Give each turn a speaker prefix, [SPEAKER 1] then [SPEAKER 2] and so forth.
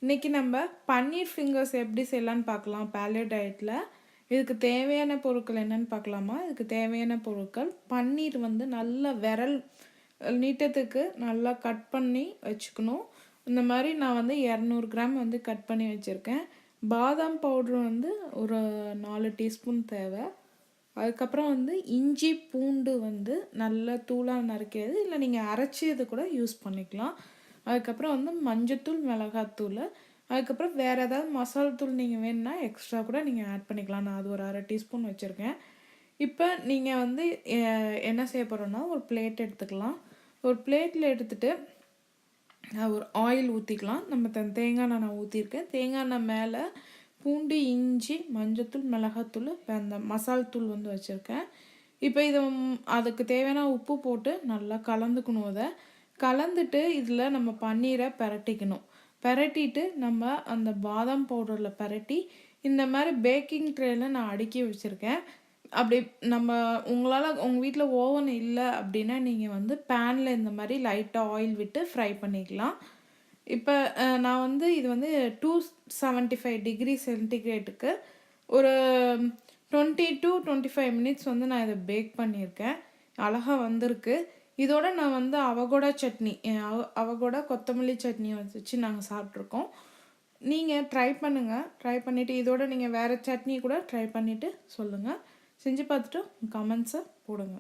[SPEAKER 1] இன்றைக்கி நம்ம பன்னீர் ஃபிங்கர்ஸ் எப்படி செய்யலான்னு பார்க்கலாம் பேலியோ டயட்டில். இதுக்கு தேவையான பொருட்கள் என்னென்னு பார்க்கலாமா? இதுக்கு தேவையான பொருட்கள் பன்னீர் வந்து நல்ல விரல் நீட்டத்துக்கு நல்லா கட் பண்ணி வச்சுக்கணும். இந்த மாதிரி நான் வந்து 200 கிராம் வந்து கட் பண்ணி வச்சுருக்கேன். பாதாம் பவுட்ரு வந்து ஒரு 4 டீஸ்பூன் தேவை. அதுக்கப்புறம் வந்து இஞ்சி பூண்டு வந்து நல்லா தூளாக நறுக்கிறது, இல்லை நீங்கள் அரைச்சி இது கூட யூஸ் பண்ணிக்கலாம். அதுக்கப்புறம் வந்து மஞ்சத்தூள், மிளகாத்தூள், அதுக்கப்புறம் வேறு ஏதாவது மசாலா தூள் நீங்கள் வேணும்னா எக்ஸ்ட்ரா கூட நீங்கள் ஆட் பண்ணிக்கலாம். நான் அது ஒரு 1/2 டீஸ்பூன் வச்சுருக்கேன். இப்போ நீங்கள் வந்து என்ன செய்ய போகிறோன்னா, ஒரு பிளேட் எடுத்துக்கலாம். ஒரு பிளேட்டில் எடுத்துகிட்டு ஒரு ஆயில் ஊற்றிக்கலாம். நம்ம தேங்காய் எண்ணெய் நான் ஊற்றிருக்கேன். தேங்காய் எண்ணெய் மேலே பூண்டு, இஞ்சி, மஞ்சத்தூள், மிளகாத்தூள், அந்த மசால் தூள் வந்து வச்சுருக்கேன். இப்போ இதை அதுக்கு தேவையான உப்பு போட்டு நல்லா கலந்துக்கணும். அதை கலந்துட்டு இதில் நம்ம பன்னீரை பிரட்டிக்கணும். பிரட்டிட்டு நம்ம அந்த பாதாம் பவுடரில் பிரட்டி இந்த மாதிரி பேக்கிங் ட்ரேயில் நான் அடுக்கி வச்சுருக்கேன். அப்படி நம்ம உங்களால் உங்கள் வீட்டில் ஓவன் இல்லை அப்படின்னா நீங்கள் வந்து பேனில் இந்த மாதிரி லைட்டாக ஆயில் விட்டு ஃப்ரை பண்ணிக்கலாம். இப்போ நான் வந்து இது வந்து 275 டிகிரி சென்டிகிரேட்டுக்கு ஒரு 20 to 25 மினிட்ஸ் வந்து நான் இதை பேக் பண்ணியிருக்கேன். அழகாக வந்திருக்கு. இதோட நான் வந்து அவகோடா சட்னி, அவகோடா கொத்தமல்லி சட்னி வச்சு நாங்கள் சாப்பிட்ருக்கோம். நீங்கள் ட்ரை பண்ணுங்கள். ட்ரை பண்ணிவிட்டு இதோட நீங்கள் வேறு சட்னி கூட ட்ரை பண்ணிவிட்டு சொல்லுங்கள். செஞ்சு பார்த்துட்டு கமெண்ட்ஸை போடுங்க.